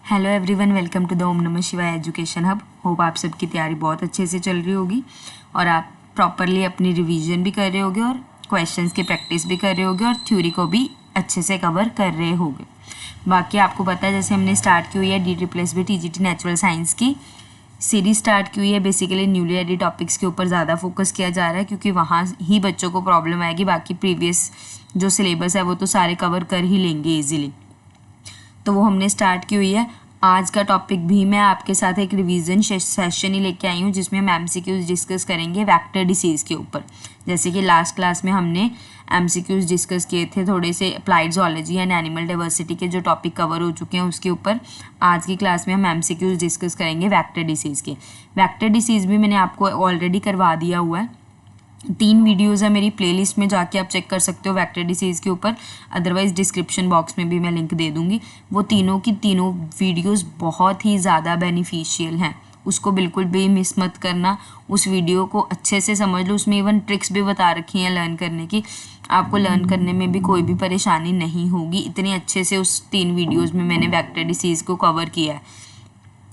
Hello everyone, welcome to the Om Namah Shivaya education hub. Hope आप सबकी तैयारी बहुत अच्छे से चल रही होगी और आप प्रॉपरली अपनी रिवीजन भी कर रहे होगे और क्वेश्चंस की प्रैक्टिस भी कर रहे होगे और थ्योरी को भी अच्छे से कवर कर रहे होगे। बाकी आपको पता है, जैसे हमने स्टार्ट की हुई है DSSB TGT नेचुरल साइंस की सीरीज स्टार्ट की हुई है। बेसिकली न्यूली एडेड टॉपिक्स के ऊपर ज़्यादा फोकस किया जा रहा है क्योंकि वहाँ ही बच्चों को प्रॉब्लम आएगी। बाकी प्रीवियस जो सिलेबस है वो तो सारे कवर कर ही लेंगे ईजिली, तो वो हमने स्टार्ट की हुई है। आज का टॉपिक भी मैं आपके साथ एक रिवीजन सेशन ही लेके आई हूँ जिसमें हम MCQs डिस्कस करेंगे वेक्टर डिसीज़ के ऊपर। जैसे कि लास्ट क्लास में हमने MCQs डिस्कस किए थे थोड़े से applied zoology and animal diversity के जो टॉपिक कवर हो चुके हैं उसके ऊपर। आज की क्लास में हम MCQs डिस्कस करेंगे वेक्टर डिसीज़ के। वेक्टर डिसीज़ भी मैंने आपको ऑलरेडी करवा दिया हुआ है, 3 वीडियोज़ है मेरी प्लेलिस्ट में, जाके आप चेक कर सकते हो वेक्टर डिसीज़ के ऊपर। अदरवाइज़ डिस्क्रिप्शन बॉक्स में भी मैं लिंक दे दूँगी। वो तीनों की तीनों वीडियोज़ बहुत ही ज़्यादा बेनिफिशियल हैं, उसको बिल्कुल भी मिस मत करना। उस वीडियो को अच्छे से समझ लो, उसमें इवन ट्रिक्स भी बता रखी हैं लर्न करने की। आपको लर्न करने में भी कोई भी परेशानी नहीं होगी, इतने अच्छे से उस 3 वीडियोज़ में मैंने वेक्टर डिसीज़ को कवर किया है,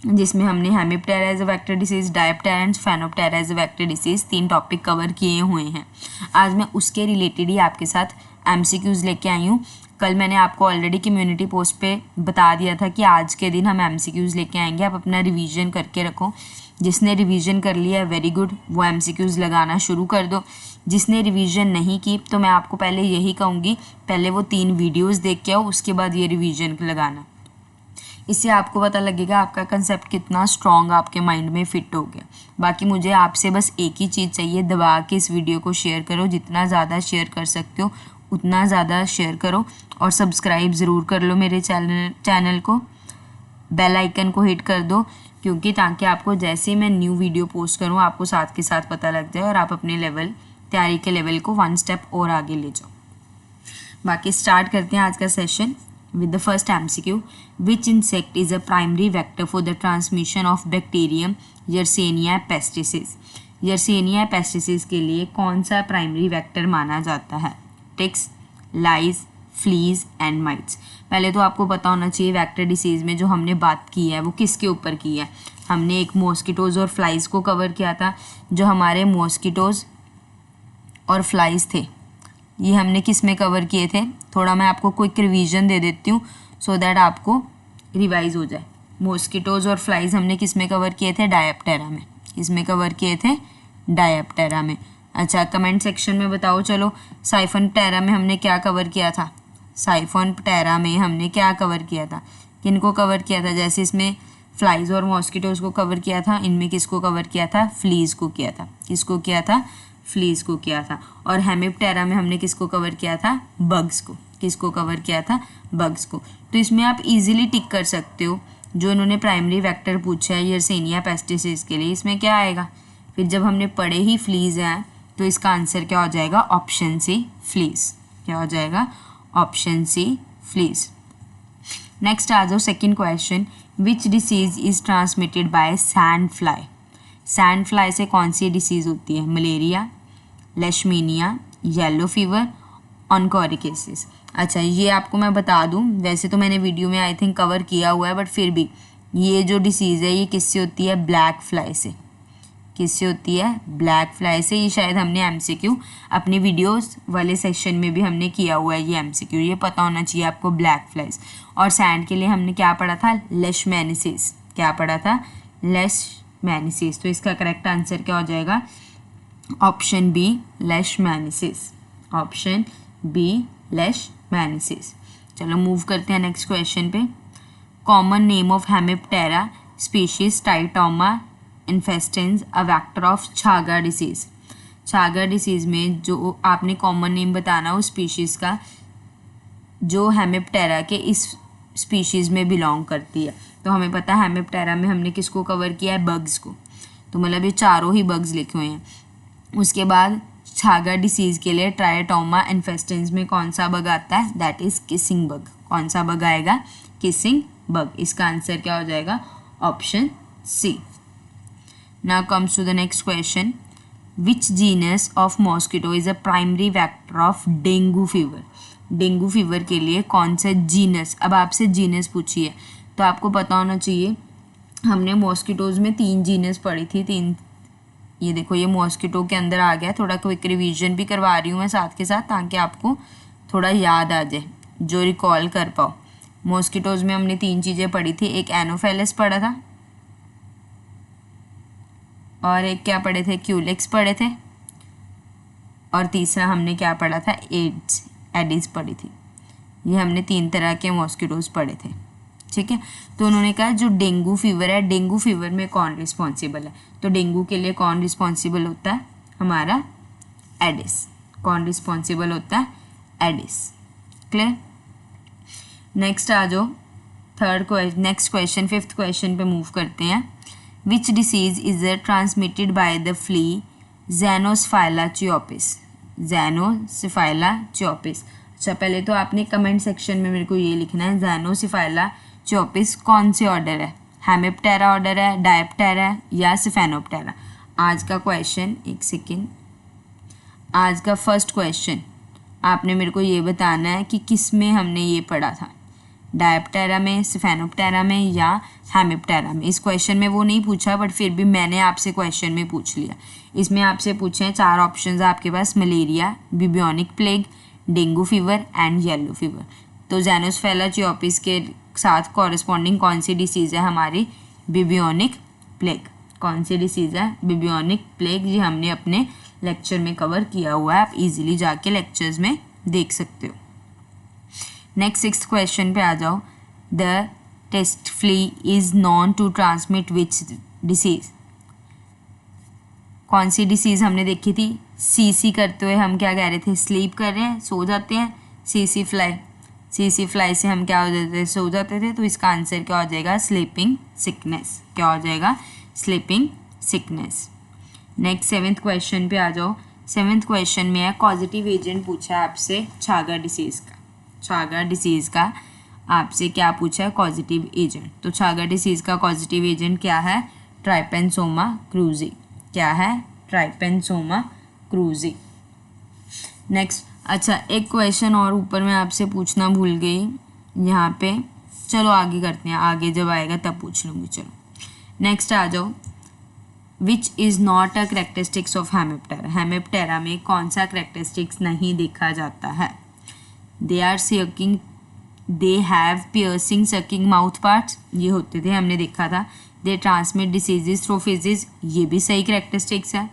जिसमें हमने hemiptera as a vector disease, diptera and phenoptera as a vector disease 3 topic cover किए हुए हैं। आज मैं उसके रिलेटेड ही आपके साथ MCQs लेके आई हूँ। कल मैंने आपको ऑलरेडी कम्युनिटी पोस्ट पे बता दिया था कि आज के दिन हम MCQs लेके आएंगे। आप अपना रिवीजन करके रखो। जिसने रिवीजन कर लिया है वेरी गुड, वो MCQs लगाना शुरू कर दो। जिसने रिवीजन नहीं की तो मैं आपको पहले यही कहूँगी, पहले वो 3 वीडियोज़ देख के आओ, उसके बाद ये रिवीजन लगाना। इससे आपको पता लगेगा आपका कंसेप्ट कितना स्ट्रॉन्ग आपके माइंड में फिट हो गया। बाकी मुझे आपसे बस एक ही चीज़ चाहिए, दबा के इस वीडियो को शेयर करो। जितना ज़्यादा शेयर कर सकते हो उतना ज़्यादा शेयर करो और सब्सक्राइब ज़रूर कर लो मेरे चैनल को। बेल आइकन को हिट कर दो, क्योंकि ताकि आपको जैसे ही मैं न्यू वीडियो पोस्ट करूँ आपको साथ के साथ पता लग जाए और आप अपने तैयारी के लेवल को 1 स्टेप और आगे ले जाओ। बाकी स्टार्ट करते हैं आज का session with the first MCQ. Which insect is a primary vector for the transmission of bacterium Yersinia pestis? Yersinia pestis के लिए कौन सा प्राइमरी वेक्टर माना जाता है? Ticks, lice, fleas and mites. पहले तो आपको पता होना चाहिए वेक्टर डिसीज़ में जो हमने बात की है वो किसके ऊपर की है। हमने एक मॉस्किटोज़ और फ्लाइज को कवर किया था। जो हमारे मॉस्किटोज़ और फ्लाइज थे ये हमने किस में कवर किए थे? थोड़ा मैं आपको क्विक रिवीजन दे देती हूँ सो दैट आपको रिवाइज हो जाए। मॉस्किटोज़ और फ्लाइज हमने किस में कवर किए थे? डायप्टेरा में। इसमें कवर किए थे डायप्टेरा में। अच्छा, कमेंट सेक्शन में बताओ। चलो, साइफोनप्टेरा में हमने क्या कवर किया था? साइफोनप्टेरा में हमने क्या कवर किया था? किनको कवर किया था? जैसे इसमें फ्लाइज और मॉस्किटोज़ को कवर किया था, इनमें किसको कवर किया था? फ्लीज को किया था। किसको किया था? फ्लीज को किया था। और हेमिप्टेरा में हमने किसको कवर किया था? बग्स को। किसको कवर किया था? बग्स को। तो इसमें आप इजीली टिक कर सकते हो। जो इन्होंने प्राइमरी वेक्टर पूछा है यर्सिनिया पेस्टिस के लिए, इसमें क्या आएगा? फिर जब हमने पढ़े ही फ्लीज हैं तो इसका आंसर क्या हो जाएगा? Option C, fleas. क्या हो जाएगा? Option C, fleas. नेक्स्ट आ जाओ, second question. Which disease is transmitted by sand fly? Sand fly से कौन सी डिसीज़ होती है? Malaria, leishmania, yellow fever, onchocerciasis. अच्छा, ये आपको मैं बता दूं, वैसे तो मैंने वीडियो में आई थिंक कवर किया हुआ है, बट फिर भी ये जो डिसीज़ है ये किससे होती है? ब्लैक फ्लाई से। किससे होती है? ब्लैक फ्लाई से। ये शायद हमने MCQ अपनी वीडियोस वाले सेक्शन में भी हमने किया हुआ है ये MCQ, ये पता होना चाहिए आपको। Black flies. और सैंड के लिए हमने क्या पढ़ा था? लेशमैनिसिस। क्या पढ़ा था? लेशमैनिसिस। तो इसका करेक्ट आंसर क्या हो जाएगा? Option B, leishmaniasis. Option B, leishmaniasis. चलो मूव करते हैं नेक्स्ट क्वेश्चन पे। Common name of hemiptera species triatoma infestans a vector of Chagas disease. Chagas disease में जो आपने कॉमन नेम बताना उस स्पीशीज़ का जो हेमिप्टेरा के इस स्पीशीज़ में बिलोंग करती है। तो हमें पता है हेमिप्टेरा में हमने किसको कवर किया है? बग्स को। तो मतलब ये चारों ही बग्स लिखे हुए हैं। उसके बाद छागा डिसीज़ के लिए ट्राइटोमा इन्फेस्टेंस में कौन सा बग आता है? That is kissing bug. कौन सा बग आएगा? Kissing bug. इसका आंसर क्या हो जाएगा? Option C. Now comes to the next question. Which genus of mosquito is a primary vector of dengue fever? Dengue fever के लिए कौन सा जीनस? अब आपसे जीनस पूछिए तो आपको पता होना चाहिए हमने मॉस्किटोज़ में 3 जीनस पढ़ी थी, 3, ये देखो ये मॉस्किटो के अंदर आ गया। थोड़ा क्विक रिवीजन भी करवा रही हूँ मैं साथ के साथ, ताकि आपको थोड़ा याद आ जाए, जो रिकॉल कर पाओ। मॉस्किटोज़ में हमने 3 चीज़ें पढ़ी थी, एक एनोफेलस पढ़ा था, और एक क्या पढ़े थे, क्यूलेक्स पढ़े थे, और तीसरा हमने क्या पढ़ा था, एडिस पढ़ी थी। ये हमने 3 तरह के मॉस्किटोज़ पढ़े थे, ठीक है। तो उन्होंने कहा जो डेंगू फीवर है, डेंगू फीवर में कौन रिस्पॉन्सिबल है, तो डेंगू के लिए कौन रिस्पॉन्सिबल होता है, हमारा एडिस। कौन रिस्पॉन्सिबल होता है, एडिस। क्लियर। नेक्स्ट आ जाओ नेक्स्ट क्वेश्चन, 5th क्वेश्चन पे मूव करते हैं। Which disease is transmitted by the flea xenopsylla cheopis, xenopsylla cheopis. अच्छा, पहले तो आपने कमेंट सेक्शन में मेरे को ये लिखना है, ज़ैनोस्फाइला च्योपिस कौन से ऑर्डर है, हेमिप्टेरा ऑर्डर है, डायप्टेरा है, या सिफेनोप्टेरा। आज का क्वेश्चन, एक सेकेंड, आज का फर्स्ट क्वेश्चन आपने मेरे को ये बताना है कि किस में हमने ये पढ़ा था, डायप्टेरा में, सिफेनोप्टेरा में, या हेमिप्टेरा में। इस क्वेश्चन में वो नहीं पूछा, बट फिर भी मैंने आपसे क्वेश्चन में पूछ लिया। इसमें आपसे पूछे हैं 4 ऑप्शंस आपके पास, malaria, bubonic plague, dengue fever and yellow fever. तो ज़ैनोस्फाइला च्योपिस के साथ कॉरस्पॉन्डिंग कौन सी डिसीज़ है हमारी, बिबियोनिक प्लेग। कौन सी डिसीज़ है, बिबियोनिक प्लेग। ये हमने अपने लेक्चर में कवर किया हुआ है, आप इजीली जाके लेक्चर्स में देख सकते हो। नेक्स्ट 6th क्वेश्चन पे आ जाओ। The test flea is known to transmit which disease. कौन सी डिसीज़ हमने देखी थी, सीसी करते हुए हम क्या कह रहे थे, स्लीप कर रहे हैं, सो जाते हैं, सीसी फ्लाई। सीसी फ्लाई से हम क्या हो जाते थे, सो जाते थे। तो इसका आंसर क्या हो जाएगा, स्लीपिंग सिकनेस। क्या हो जाएगा, sleeping sickness. Next 7th question पे आ जाओ। 7th क्वेश्चन में है कॉजेटिव एजेंट पूछा है आपसे छागा डिसीज़ का। छागा डिसीज़ का आपसे क्या पूछा है, कॉजेटिव एजेंट। तो छागा डिसीज़ का कॉजेटिव एजेंट क्या है, ट्राइपेनसोमा क्रूजी। क्या है, ट्राइपेनसोमा क्रूजी। नेक्स्ट, अच्छा एक क्वेश्चन और ऊपर मैं आपसे पूछना भूल गई यहाँ पे, चलो आगे करते हैं, आगे जब आएगा तब पूछ लूँगी। चलो नेक्स्ट आ जाओ। Which is not a characteristics of hemiptera. Hemiptera में कौन सा करेक्टरिस्टिक्स नहीं देखा जाता है, they are sucking, they have piercing sucking mouth parts, ये होते थे, हमने देखा था। They transmit diseases through feces, ये भी सही करेक्टरिस्टिक्स है।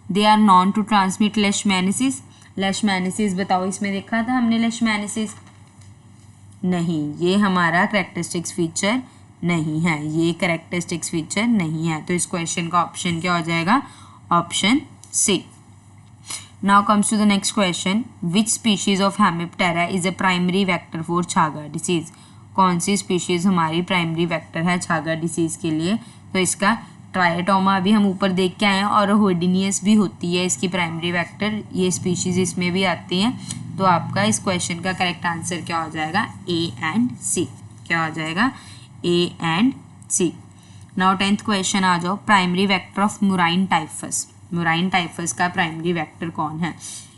They are known to transmit leishmaniasis. Leishmaniasis बताओ, इसमें देखा था हमने लेशमैनिसिस, नहीं, ये हमारा करेक्टरिस्टिक्स फीचर नहीं है, ये करेक्टरिस्टिक्स फीचर नहीं है। तो इस क्वेश्चन का ऑप्शन क्या हो जाएगा, option C. Now comes to the next question. Which species of hemiptera is a primary vector for Chagas disease. कौन सी स्पीशीज हमारी प्राइमरी वेक्टर है छागा डिसीज के लिए, तो इसका ट्रायटोमा भी हम ऊपर देख के आए हैं, और होडिनियस भी होती है इसकी प्राइमरी वेक्टर, ये स्पीशीज इसमें भी आती हैं। तो आपका इस क्वेश्चन का करेक्ट आंसर क्या हो जाएगा, ए एंड सी। क्या हो जाएगा, A and C. Now 10th question आ जाओ। Primary vector of murine typhus. Murine typhus का प्राइमरी वेक्टर कौन है।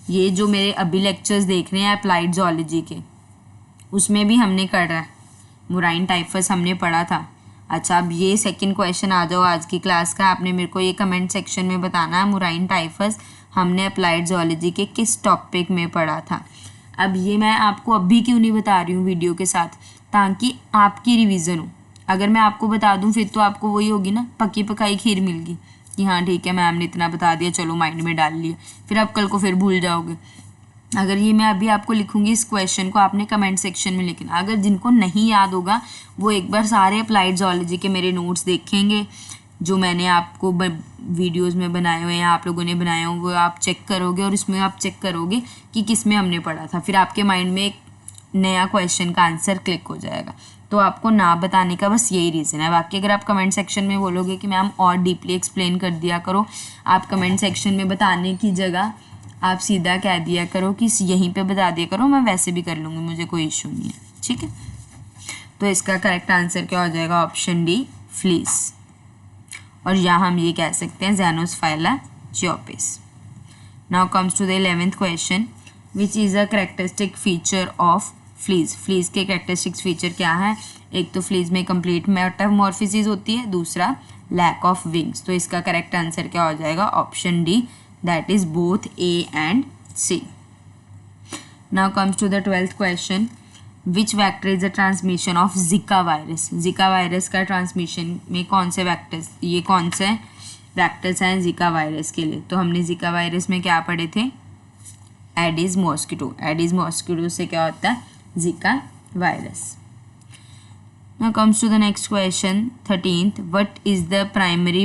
ये जो मेरे अभी लेक्चर्स देख रहे हैं अप्लाइड जूलॉजी के, उसमें भी हमने कर रहा है, मुराइन टाइफस हमने पढ़ा था। अच्छा, अब ये 2nd क्वेश्चन आ जाओ आज की क्लास का। आपने मेरे को ये कमेंट सेक्शन में बताना है मुराइन टाइफस हमने अप्लाइड जूलॉजी के किस टॉपिक में पढ़ा था। अब ये मैं आपको अभी क्यों नहीं बता रही हूँ वीडियो के साथ, ताकि आपकी रिवीजन हो। अगर मैं आपको बता दूँ फिर तो आपको वही होगी ना, पकी पकाई खीर मिल गई कि हाँ ठीक है मैम ने इतना बता दिया, चलो माइंड में डाल लिया, फिर आप कल को फिर भूल जाओगे। अगर ये मैं अभी आपको लिखूंगी इस क्वेश्चन को, आपने कमेंट सेक्शन में लिखना। अगर जिनको नहीं याद होगा वो एक बार सारे अप्लाइड जूलॉजी के मेरे नोट्स देखेंगे जो मैंने आपको वीडियोस में बनाए हुए हैं, आप लोगों ने बनाए हुए, वो आप चेक करोगे और इसमें आप चेक करोगे कि किस में हमने पढ़ा था। फिर आपके माइंड में एक नया क्वेश्चन का आंसर क्लिक हो जाएगा। तो आपको ना बताने का बस यही रीज़न है। बाकी अगर आप कमेंट सेक्शन में बोलोगे कि मैम और डीपली एक्सप्लेन कर दिया करो, आप कमेंट सेक्शन में बताने की जगह आप सीधा कह दिया करो कि यहीं पे बता दिया करो, मैं वैसे भी कर लूँगी, मुझे कोई इशू नहीं है, ठीक है। तो इसका करेक्ट आंसर क्या हो जाएगा, ऑप्शन डी, फ्लीस। और यहाँ हम ये कह सकते हैं xenopsylla cheopis. Now comes to the 11th question. Which is a characteristic feature of fleas. Fleas के कैरेक्टरिस्टिक्स फीचर क्या है? एक तो फ्लीज में कंप्लीट मेटामॉर्फोसिस होती है, दूसरा लैक ऑफ विंग्स। तो इसका करेक्ट आंसर क्या हो जाएगा? Option D, that is both A and C. Now comes to the 12th question, which vector is the transmission of Zika virus? Zika virus का transmission में कौन से वैक्टर्स, ये कौन से वैक्टर्स हैं जिका वायरस के लिए? तो हमने जिका वायरस में क्या पढ़े थे? Aedes mosquito. एडिस मॉस्किटो से क्या होता है? जिका virus. Now comes to the next question, 13th. What is the primary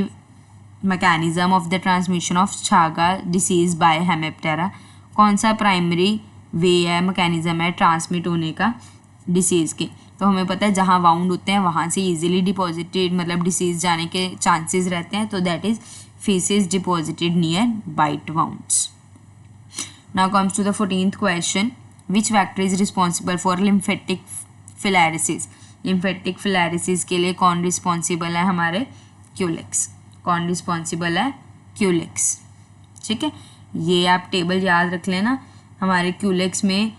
mechanism of the transmission of Chaga disease by Hemiptera? कौन सा प्राइमरी वे है, मैकेनिज्म है ट्रांसमिट होने का डिसीज़ के? तो हमें पता है जहाँ वाउंड होते हैं वहाँ से इजीली डिपॉजिटेड, मतलब डिसीज़ जाने के चांसेस रहते हैं, तो that is feces deposited near bite wounds. Now comes to the 14th question, which vector is responsible for lymphatic filariasis? Lymphatic filariasis के लिए कौन रिस्पॉन्सिबल है? हमारे क्यूलेक्स। कौन रिस्पॉन्सिबल है? क्यूलेक्स। ठीक है, ये आप टेबल याद रख लेना। हमारे क्यूलेक्स में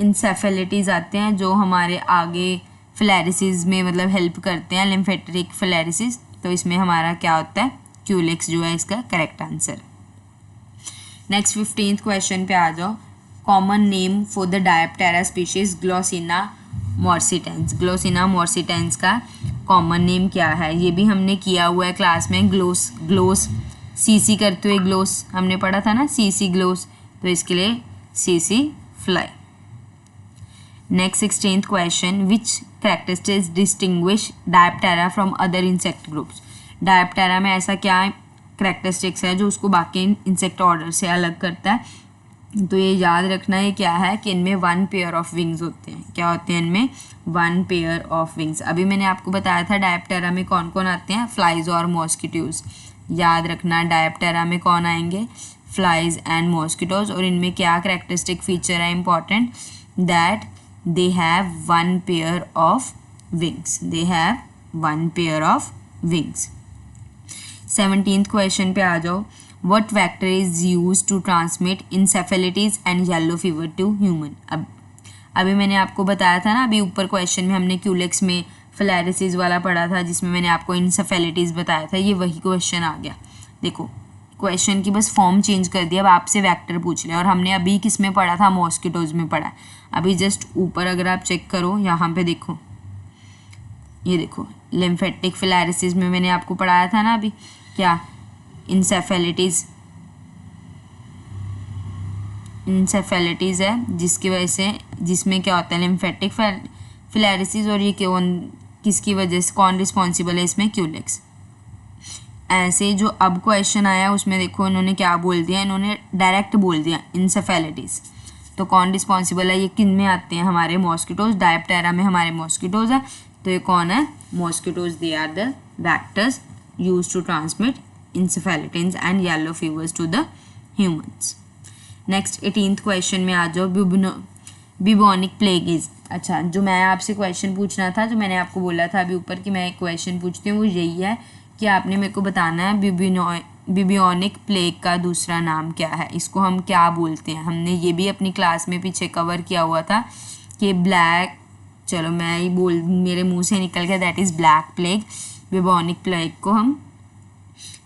इंसेफेलिटीज़ आते हैं जो हमारे आगे फिलैरिसिस में मतलब हेल्प करते हैं, लिम्फेटिक फिलैरिसिस। तो इसमें हमारा क्या होता है? क्यूलेक्स जो है इसका correct answer. Next 15th question पे आ जाओ, common name for the diptera species glossina morsitans. Glossina morsitans का कॉमन नेम क्या है? ये भी हमने किया हुआ है क्लास में, ग्लोस। ग्लोस सीसी करते हुए ग्लोस हमने पढ़ा था ना, सीसी ग्लोस, तो इसके लिए CC fly. Next 16th question, which characteristics distinguish diptera from other insect groups? Diptera में ऐसा क्या कैरेक्टरिस्टिक्स है जो उसको बाकी इंसेक्ट ऑर्डर से अलग करता है? तो ये याद रखना है क्या है कि इनमें 1 पेयर ऑफ विंग्स होते हैं। क्या होते हैं इनमें? 1 पेयर ऑफ विंग्स। अभी मैंने आपको बताया था डायप्टेरा में कौन कौन आते हैं, फ्लाइज और मॉस्किटोज। याद रखना डायप्टेरा में कौन आएंगे? Flies and mosquitoes. और इनमें क्या कैरेक्टरिस्टिक फीचर है important? That they have 1 pair of wings. They have 1 pair of wings. 17th question पे आ जाओ, what vector is used to transmit encephalitis and yellow fever to human? अब अभी मैंने आपको बताया था ना, अभी ऊपर क्वेश्चन में हमने क्यूलेक्स में फिलैरिसिस वाला पढ़ा था जिसमें मैंने आपको इंसेफेलिटीज़ बताया था, ये वही क्वेश्चन आ गया। देखो क्वेश्चन की बस फॉर्म चेंज कर दिया, अब आपसे वेक्टर पूछ लिया। और हमने अभी किस में पढ़ा था? मॉस्किटोज में पढ़ा। अभी जस्ट ऊपर अगर आप चेक करो, यहाँ पे देखो, ये देखो लिम्फेटिक फिलैरिसिस में मैंने आपको पढ़ाया था ना अभी, क्या? इंसेफेलिटीज़ है, जिसकी वजह से, जिसमें क्या होता है? लिम्फेटिक फिलैरिसिस। और ये किसकी वजह से, कौन रिस्पॉन्सिबल है इसमें? क्यूलेक्स। ऐसे जो अब क्वेश्चन आया उसमें देखो इन्होंने क्या बोल दिया, इन्होंने डायरेक्ट बोल दिया इंसेफेलिटीज़। तो कौन रिस्पॉन्सिबल है? ये किन में आते हैं? हमारे मॉस्किटोज। डायप्टेरा में हमारे मॉस्किटोज है, तो ये कौन है? Mosquitoes. They are the vectors used to transmit encephalitins and yellow fevers to the humans. Next 18th question में आ जाओ, बिबोनिक प्लेग इज। अच्छा, जो मैं आपसे क्वेश्चन पूछना था, जो मैंने आपको बोला था अभी ऊपर कि मैं एक क्वेश्चन पूछती हूँ, वो यही है कि आपने मेरे को बताना है बिबोनिक प्लेग का दूसरा नाम क्या है, इसको हम क्या बोलते हैं। हमने ये भी अपनी क्लास में पीछे कवर किया हुआ था कि ब्लैक, चलो मैं ही बोल, मेरे मुंह से निकल गया, that is black plague. Bubonic plague को हम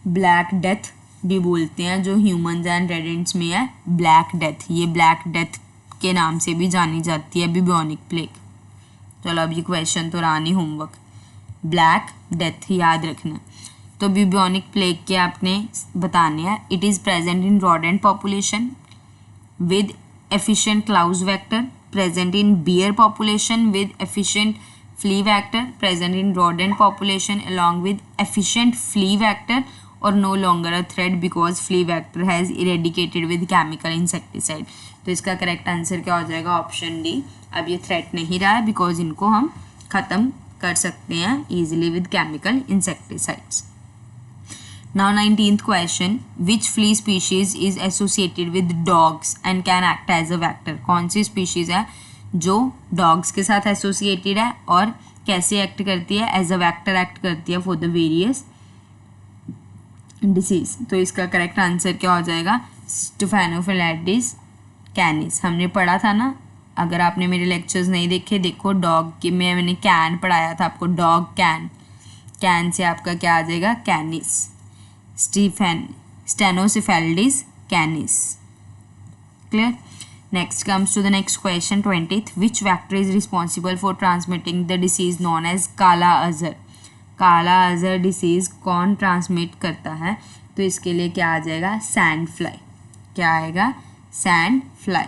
ब्लैक डेथ भी बोलते हैं, जो ह्यूमंस एंड रेडेंट्स में है ब्लैक डेथ। ये ब्लैक डेथ के नाम से भी जानी जाती है बिबोनिक प्लेग। चलो अब ये क्वेश्चन तो रहा नहीं होमवर्क, ब्लैक डेथ याद रखना। तो बिबोनिक प्लेग के आपने बताने हैं, it is present in rodent population with efficient clause vector, present in bear population with efficient flea vector, present in rodent population along with efficient flea vector, or no longer a threat because flea vector has eradicated with chemical insecticide। तो इसका correct answer क्या हो जाएगा? Option D. अब ये threat नहीं रहा है बिकॉज इनको हम ख़त्म कर सकते हैं easily with chemical insecticides. Now 19th question, which flea species is associated with dogs and can act as a vector? कौन सी स्पीशीज़ है जो डॉग्स के साथ एसोसिएटेड है और कैसे एक्ट करती है? एज अ वैक्टर एक्ट करती है फॉर द वेरियस डिसीज। तो इसका करेक्ट आंसर क्या हो जाएगा? स्टेफेनोफिलाइटिस कैनिस। हमने पढ़ा था ना अगर आपने मेरे लेक्चर्स नहीं देखे, देखो डॉग की मैंने कैन पढ़ाया था आपको, डॉग कैन, कैन से आपका क्या आ जाएगा, canis, ctenocephalides canis. Clear. Next comes to the next question 20th, which vector is responsible for transmitting the disease known as kala azar. काला अजहर डिसीज कौन ट्रांसमिट करता है, तो इसके लिए क्या आ जाएगा, सैंड फ्लाई। क्या आएगा, sand fly.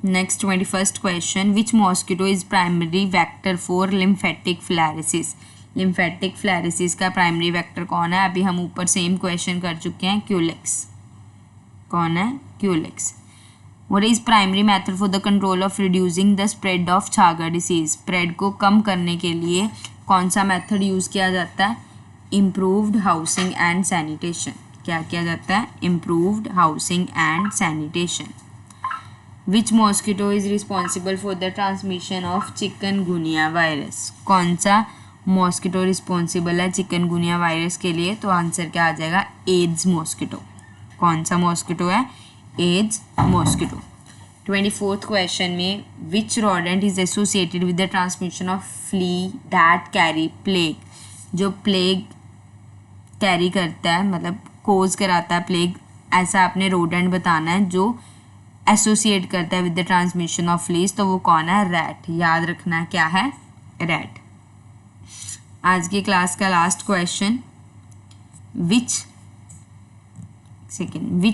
Next 21st question, which mosquito is primary vector for lymphatic filariasis. Lymphatic filariasis का प्राइमरी वेक्टर कौन है, अभी हम ऊपर सेम क्वेश्चन कर चुके हैं, क्यूलेक्स। कौन है, Culex. What is primary method for the control of reducing the spread of छागा disease? Spread को कम करने के लिए कौन सा मेथड यूज़ किया जाता है, इम्प्रूव्ड हाउसिंग एंड सैनिटेशन। क्या किया जाता है, improved housing and sanitation. Which mosquito is responsible for the transmission of chikungunya virus. कौन सा मॉस्किटो रिस्पॉन्सिबल है चिकनगुनिया वायरस के लिए, तो आंसर क्या आ जाएगा, एड्स मॉस्किटो। कौन सा मॉस्किटो है, एड्स मॉस्किटो। 24th क्वेश्चन में, which rodent is associated with the transmission of flea that carry plague. जो प्लेग कैरी करता है, मतलब कोज कराता है प्लेग, ऐसा आपने रोडेंट बताना है जो एसोसिएट करता है with the transmission of fleas, तो वो कौन है, रैट। याद रखना क्या है, रैट। आज की क्लास का last question, which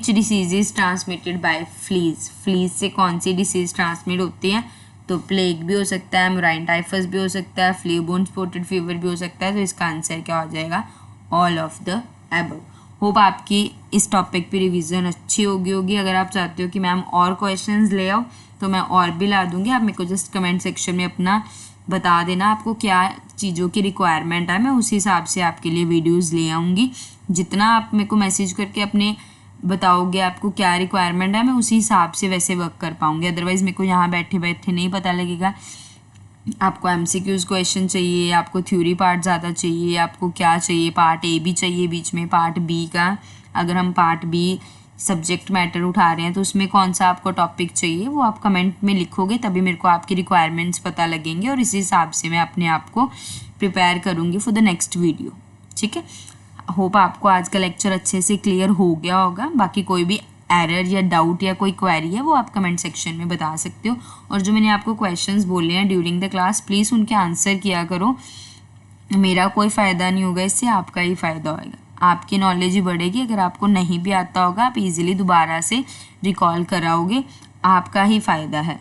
disease is transmitted bye fleas. Fleas से कौन सी डिसीज ट्रांसमिट होती है, तो प्लेग भी हो सकता है, मुराइन टाइफस भी हो सकता है, फ्लूबोन स्पॉटेड फीवर भी हो सकता है, तो इसका आंसर क्या हो जाएगा, all of the above. Hope आपकी इस टॉपिक पे रिवीजन अच्छी होगी। अगर आप चाहते हो कि मैम और क्वेश्चंस ले आओ तो मैं और भी ला दूंगी, आप मेरे को जस्ट कमेंट सेक्शन में अपना बता देना आपको क्या चीज़ों की रिक्वायरमेंट है, मैं उस हिसाब से आपके लिए वीडियोस ले आऊँगी। जितना आप मेरे को मैसेज करके अपने बताओगे आपको क्या रिक्वायरमेंट है, मैं उसी हिसाब से वैसे वर्क कर पाऊँगी। अदरवाइज़ मेरे को यहाँ बैठे बैठे नहीं पता लगेगा। आपको MCQs क्वेश्चन चाहिए, आपको थ्योरी पार्ट ज़्यादा चाहिए, आपको क्या चाहिए, पार्ट ए भी चाहिए बीच में, पार्ट बी का अगर हम पार्ट बी सब्जेक्ट मैटर उठा रहे हैं तो उसमें कौन सा आपको टॉपिक चाहिए, वो आप कमेंट में लिखोगे, तभी मेरे को आपकी रिक्वायरमेंट्स पता लगेंगे और इसी हिसाब से मैं अपने आप को प्रिपेयर करूँगी फॉर द नेक्स्ट वीडियो। ठीक है, होप आपको आज का लेक्चर अच्छे से क्लियर हो गया होगा। बाकी कोई भी एरर या डाउट या कोई क्वेरी है वो आप कमेंट सेक्शन में बता सकते हो, और जो मैंने आपको क्वेश्चंस बोले हैं ड्यूरिंग द क्लास प्लीज़ उनके आंसर किया करो। मेरा कोई फ़ायदा नहीं होगा इससे, आपका ही फ़ायदा होगा, आपकी नॉलेज ही बढ़ेगी। अगर आपको नहीं भी आता होगा आप इजीली दोबारा से रिकॉल कराओगे, आपका ही फ़ायदा है।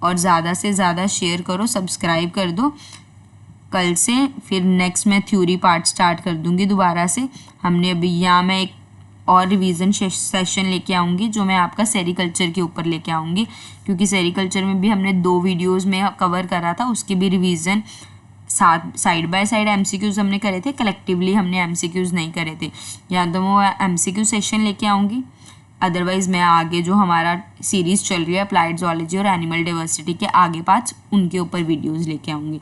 और ज़्यादा से ज़्यादा शेयर करो, सब्सक्राइब कर दो। कल से फिर नेक्स्ट मैं थ्योरी पार्ट स्टार्ट कर दूंगी दोबारा से। हमने अभी यहाँ मैं एक और रिवीजन सेशन लेके आऊँगी जो मैं आपका सेरिकल्चर के ऊपर लेके आऊँगी, क्योंकि सेरिकल्चर में भी हमने 2 वीडियोस में कवर करा था, उसके भी रिवीजन साथ साइड बाय साइड MCQs हमने करे थे, कलेक्टिवली हमने MCQs नहीं करे थे। या तो मैं MCQ सेशन लेके आऊँगी, अदरवाइज़ मैं आगे जो हमारा सीरीज़ चल रही है अप्लाइड ज़ूलॉजी और एनिमल डाइवर्सिटी के आगे पार्ट्स उनके ऊपर वीडियोज़ लेके आऊँगी।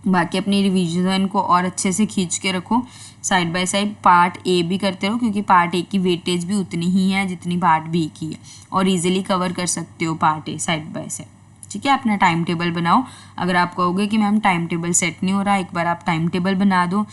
बाकी अपनी रिवीजन को और अच्छे से खींच के रखो, side by side part A भी करते रहो, क्योंकि पार्ट ए की वेटेज भी उतनी ही है जितनी पार्ट बी की है, और इजीली कवर कर सकते हो part A side by side. ठीक है, अपना टाइम टेबल बनाओ। अगर आप कहोगे कि मैम टाइम टेबल सेट नहीं हो रहा, एक बार आप टाइम टेबल बना दो,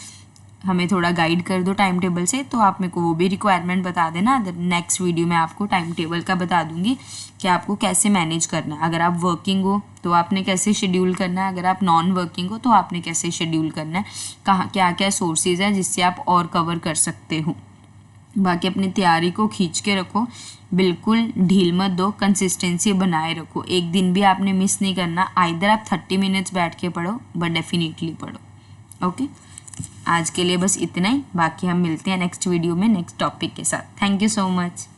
हमें थोड़ा गाइड कर दो टाइम टेबल से, तो आप मेरे को वो भी रिक्वायरमेंट बता देना। नेक्स्ट वीडियो में आपको टाइम टेबल का बता दूंगी कि आपको कैसे मैनेज करना है। अगर आप वर्किंग हो तो आपने कैसे शेड्यूल करना है, अगर आप नॉन वर्किंग हो तो आपने कैसे शेड्यूल करना है, कहाँ क्या क्या सोर्सेज हैं जिससे आप और कवर कर सकते हो। बाकी अपनी तैयारी को खींच के रखो, बिल्कुल ढील मत दो, कंसिस्टेंसी बनाए रखो। एक दिन भी आपने मिस नहीं करना। आइदर आप 30 मिनट्स बैठ के पढ़ो, बट डेफिनेटली पढ़ो। ओके, आज के लिए बस इतना ही। बाकी हम मिलते हैं नेक्स्ट वीडियो में नेक्स्ट टॉपिक के साथ। Thank you so much.